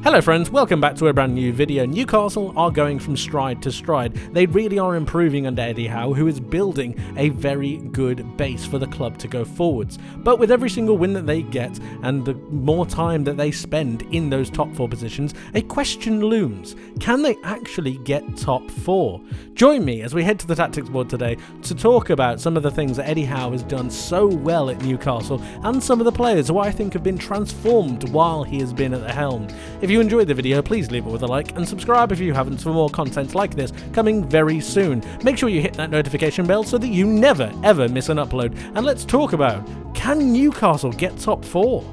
Hello friends, welcome back to a brand new video. Newcastle are going from stride to stride. They really are improving under Eddie Howe, who is building a very good base for the club to go forwards. But with every single win that they get and the more time that they spend in those top four positions, a question looms. Can they actually get top four? Join me as we head to the tactics board today to talk about some of the things that Eddie Howe has done so well at Newcastle and some of the players who I think have been transformed while he has been at the helm. If you enjoyed the video, please leave it with a like and subscribe if you haven't for more content like this coming very soon. Make sure you hit that notification bell so that you never ever miss an upload. And let's talk about, can Newcastle get top four?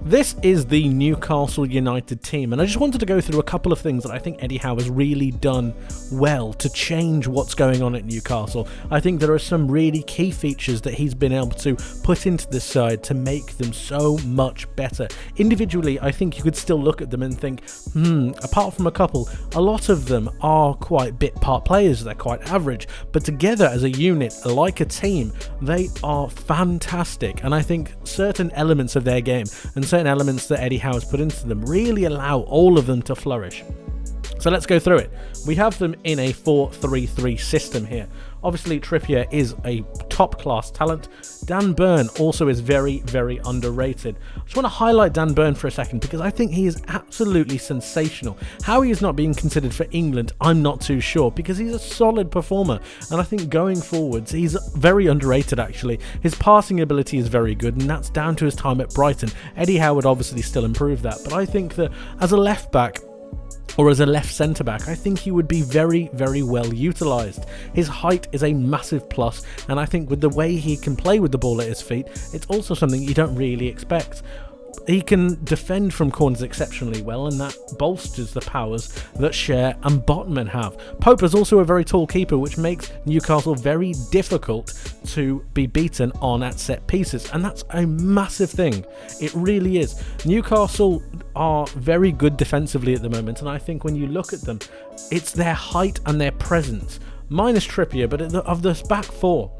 This is the Newcastle United team, and I just wanted to go through a couple of things that I think Eddie Howe has really done well to change what's going on at Newcastle. I think there are some really key features that he's been able to put into this side to make them so much better. Individually, I think you could still look at them and think, apart from a couple, a lot of them are quite bit part players, they're quite average, but together as a unit, like a team, they are fantastic, and I think certain elements of their game and certain elements that Eddie Howe has put into them really allow all of them to flourish. So let's go through it. We have them in a 4-3-3 system here. Obviously, Trippier is a top-class talent. Dan Burn also is very, very underrated. I just want to highlight Dan Burn for a second because I think he is absolutely sensational. How he is not being considered for England, I'm not too sure, because he's a solid performer. And I think going forwards, he's very underrated, actually. His passing ability is very good, and that's down to his time at Brighton. Eddie Howe would obviously still improve that, but I think that as a left-back, or as a left centre-back, I think he would be very, very well utilised. His height is a massive plus, and I think with the way he can play with the ball at his feet, it's also something you don't really expect. He can defend from corners exceptionally well, and that bolsters the powers that Cher and Botman have. Pope is also a very tall keeper, which makes Newcastle very difficult to be beaten on at set pieces, and that's a massive thing. It really is. Newcastle are very good defensively at the moment, and I think when you look at them, it's their height and their presence, minus Trippier, but of the back four,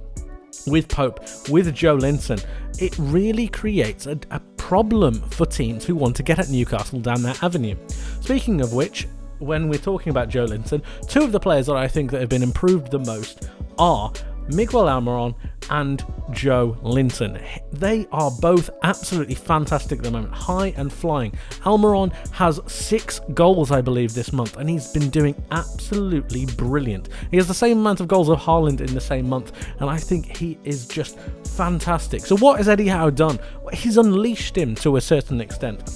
with Pope, with Joe Linton, it really creates a problem for teams who want to get at Newcastle down that avenue. Speaking of which, when we're talking about Joe Linton, two of the players that I think that have been improved the most are Miguel Almiron and Joe Linton. They are both absolutely fantastic at the moment, high and flying. Almiron has 6 goals, I believe, this month, and he's been doing absolutely brilliant. He has the same amount of goals of Haaland in the same month, and I think he is just fantastic. So what has Eddie Howe done? He's unleashed him to a certain extent.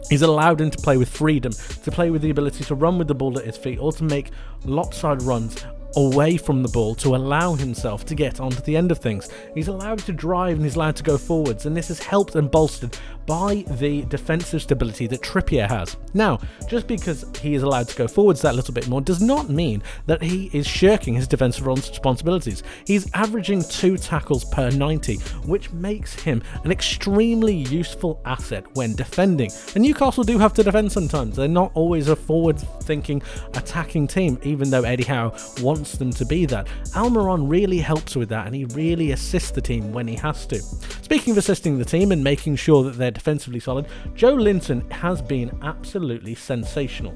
He's allowed him to play with freedom, to play with the ability to run with the ball at his feet, or to make lopsided runs away from the ball to allow himself to get onto the end of things. He's allowed to drive and he's allowed to go forwards, and this is helped and bolstered by the defensive stability that Trippier has. Now, just because he is allowed to go forwards that little bit more does not mean that he is shirking his defensive responsibilities. He's averaging 2 tackles per 90, which makes him an extremely useful asset when defending. And Newcastle do have to defend sometimes. They're not always a forward-thinking, attacking team, even though Eddie Howe wants them to be that. Almiron really helps with that, and he really assists the team when he has to. Speaking of assisting the team and making sure that they're defensively solid, Joe Linton has been absolutely sensational.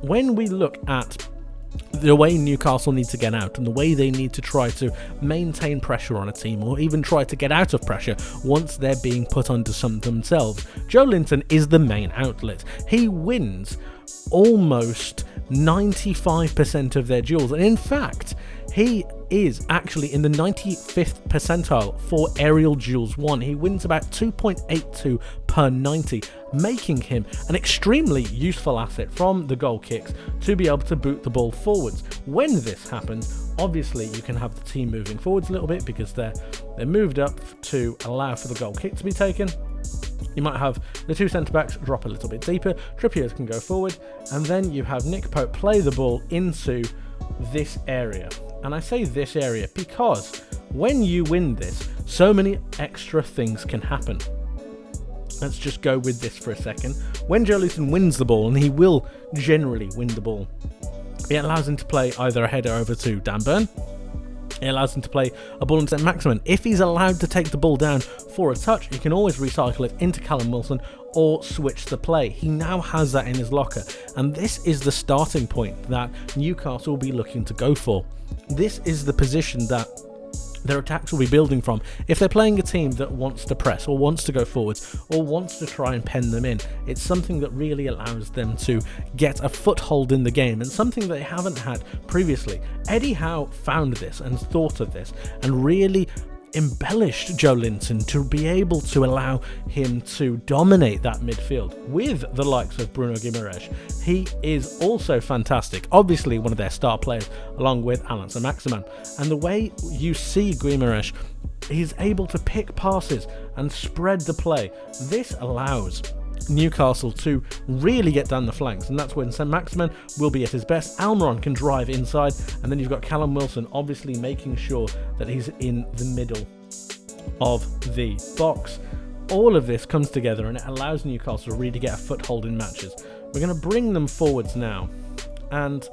When we look at the way Newcastle need to get out and the way they need to try to maintain pressure on a team, or even try to get out of pressure once they're being put under some themselves, Joe Linton is the main outlet. He wins almost 95% of their duels, and in fact he is actually in the 95th percentile for aerial duels won. He wins about 2.82 per 90, making him an extremely useful asset from the goal kicks to be able to boot the ball forwards. When this happens, obviously you can have the team moving forwards a little bit because they're moved up to allow for the goal kick to be taken. You might have the 2 centre-backs drop a little bit deeper, Trippier can go forward, and then you have Nick Pope play the ball into this area. And I say this area because when you win this, so many extra things can happen. Let's just go with this for a second. When Joe Linton wins the ball, and he will generally win the ball, it allows him to play either a header over to Dan Burn. It allows him to play a ball into Maximin. If he's allowed to take the ball down for a touch, he can always recycle it into Callum Wilson or switch the play. He now has that in his locker, and this is the starting point that Newcastle will be looking to go for. This is the position that their attacks will be building from. If they're playing a team that wants to press or wants to go forwards or wants to try and pen them in, it's something that really allows them to get a foothold in the game, and something they haven't had previously. Eddie Howe found this and thought of this and really embellished Joe Linton to be able to allow him to dominate that midfield with the likes of Bruno Guimaraes. He is also fantastic, obviously one of their star players, along with Alan Saint-Maximin. And the way you see Guimaraes, he's able to pick passes and spread the play. This allows Newcastle to really get down the flanks, and that's when Saint-Maximin will be at his best. Almiron can drive inside, and then you've got Callum Wilson obviously making sure that he's in the middle of the box. All of this comes together and it allows Newcastle to really get a foothold in matches. We're going to bring them forwards now, and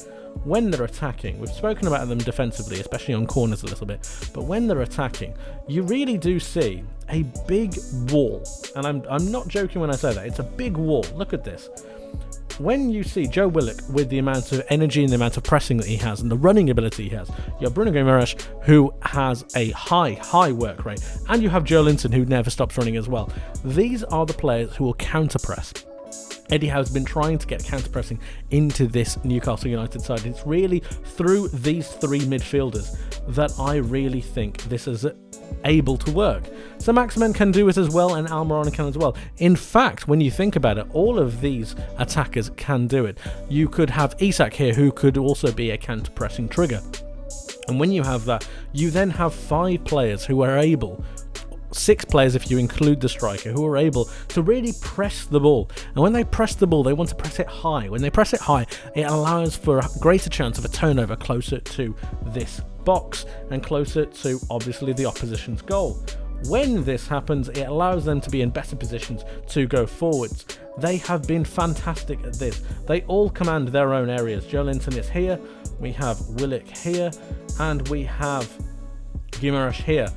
when they're attacking, we've spoken about them defensively, especially on corners a little bit, but when they're attacking, you really do see a big wall, and I'm not joking when I say that. It's a big wall. Look at this. When you see Joe Willock with the amount of energy and the amount of pressing that he has and the running ability he has, you have Bruno Guimaraes, who has a high work rate, and you have Joe Linton, who never stops running as well. These are the players who will counter press. Eddie Howe's been trying to get counter-pressing into this Newcastle United side. It's really through these three midfielders that I really think this is able to work. So Maximin can do it as well, and Almiron can as well. In fact, when you think about it, all of these attackers can do it. You could have Isak here, who could also be a counter-pressing trigger. And when you have that, you then have 5 players who are able, 6 players if you include the striker, who are able to really press the ball. And when they press the ball, they want to press it high. When they press it high, it allows for a greater chance of a turnover closer to this box and closer to obviously the opposition's goal. When this happens, it allows them to be in better positions to go forwards. They have been fantastic at this. They all command their own areas. Joe Linton is here, we have Willock here, and we have Guimaraes here.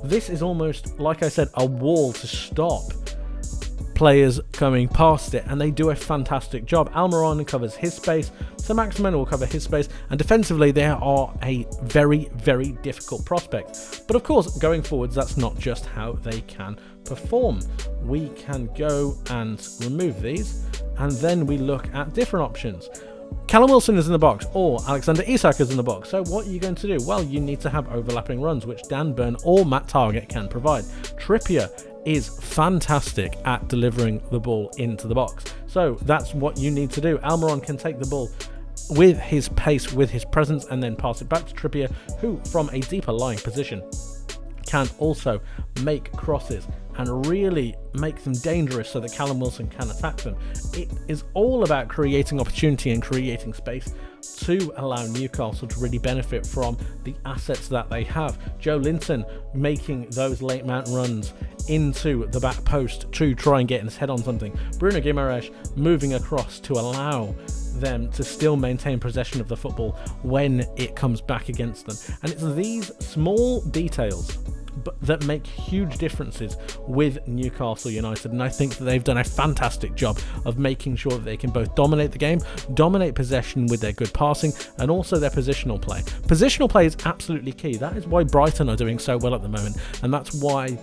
This is almost, like I said, a wall to stop players coming past it, and they do a fantastic job. Almiron covers his space, Saint-Maximin will cover his space, and defensively they are a very, very difficult prospect. But of course, going forwards, that's not just how they can perform. We can go and remove these, and then we look at different options. Callum Wilson is in the box, or Alexander Isak is in the box. So what are you going to do? Well, you need to have overlapping runs, which Dan Burn or Matt Target can provide. Trippier is fantastic at delivering the ball into the box. So that's what you need to do. Almiron can take the ball with his pace, with his presence, and then pass it back to Trippier, who from a deeper lying position can also make crosses and really make them dangerous so that Callum Wilson can attack them. It is all about creating opportunity and creating space to allow Newcastle to really benefit from the assets that they have. Joe Linton making those late mount runs into the back post to try and get his head on something. Bruno Guimaraes moving across to allow them to still maintain possession of the football when it comes back against them. And it's these small details that make huge differences with Newcastle United, and I think that they've done a fantastic job of making sure that they can both dominate the game, dominate possession with their good passing, and also their positional play. Positional play is absolutely key. That is why Brighton are doing so well at the moment, and that's why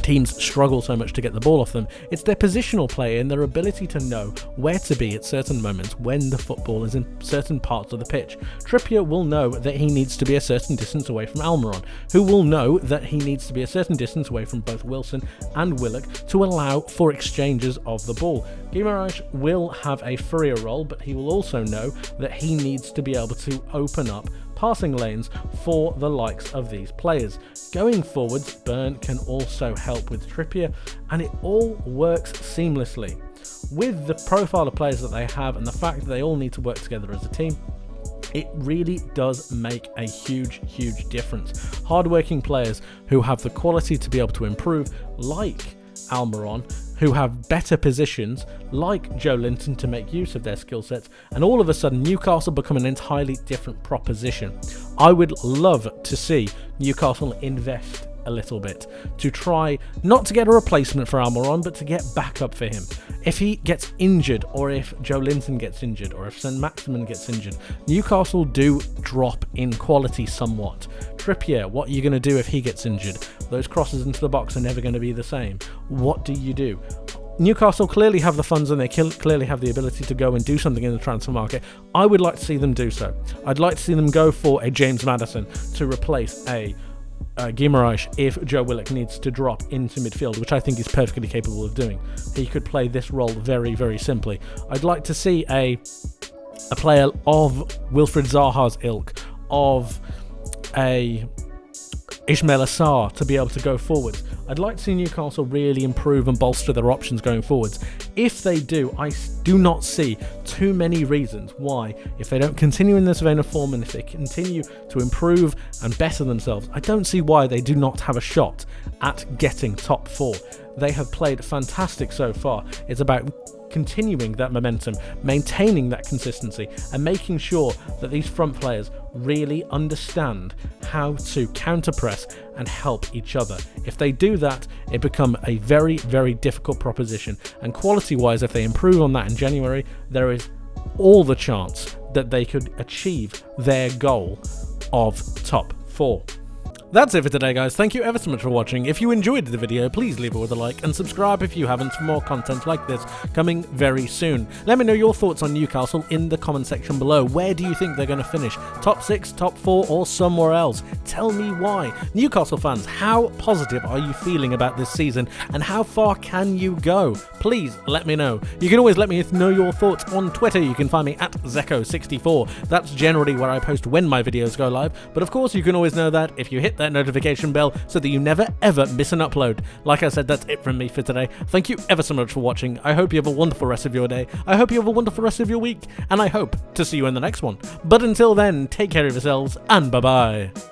teams struggle so much to get the ball off them. It's their positional play and their ability to know where to be at certain moments when the football is in certain parts of the pitch. Trippier will know that he needs to be a certain distance away from Almiron, who will know that he needs to be a certain distance away from both Wilson and Willock to allow for exchanges of the ball. Guimaraes will have a freer role, but he will also know that he needs to be able to open up passing lanes for the likes of these players. Going forwards, Burn can also help with Trippier, and it all works seamlessly. With the profile of players that they have and the fact that they all need to work together as a team, it really does make a huge difference. Hardworking players who have the quality to be able to improve, like Almiron, who have better positions like Joe Linton to make use of their skill sets, and all of a sudden Newcastle become an entirely different proposition. I would love to see Newcastle invest a little bit to try not to get a replacement for Almiron, but to get backup for him. If he gets injured, or if Joe Linton gets injured, or if St. Maximin gets injured, Newcastle do drop in quality somewhat. Trippier, what are you going to do if he gets injured? Those crosses into the box are never going to be the same. What do you do? Newcastle clearly have the funds and they clearly have the ability to go and do something in the transfer market. I would like to see them do so. I'd like to see them go for a James Maddison to replace a Guimaraes if Joe Willock needs to drop into midfield, which I think he's perfectly capable of doing. He could play this role very, very simply. I'd like to see a player of Wilfried Zaha's ilk, of a Ismail Assar to be able to go forwards. I'd like to see Newcastle really improve and bolster their options going forwards. If they do, I do not see too many reasons why, if they don't continue in this vein of form and if they continue to improve and better themselves, I don't see why they do not have a shot at getting top 4. They have played fantastic so far. It's about continuing that momentum, maintaining that consistency, and making sure that these front players really understand how to counter-press and help each other. If they do that, it becomes a very, very difficult proposition. And quality-wise, if they improve on that in January, there is all the chance that they could achieve their goal of top 4. That's it for today, guys. Thank you ever so much for watching. If you enjoyed the video, please leave it with a like and subscribe if you haven't for more content like this coming very soon. Let me know your thoughts on Newcastle in the comment section below. Where do you think they're going to finish? Top 6, top 4, or somewhere else? Tell me why. Newcastle fans, how positive are you feeling about this season and how far can you go? Please let me know. You can always let me know your thoughts on Twitter. You can find me at Zekko64. That's generally where I post when my videos go live. But of course, you can always know that if you hit that notification bell so that you never ever miss an upload. Like I said, that's it from me for today. Thank you ever so much for watching. I hope you have a wonderful rest of your day. I hope you have a wonderful rest of your week. And I hope to see you in the next one. But until then, take care of yourselves and bye-bye.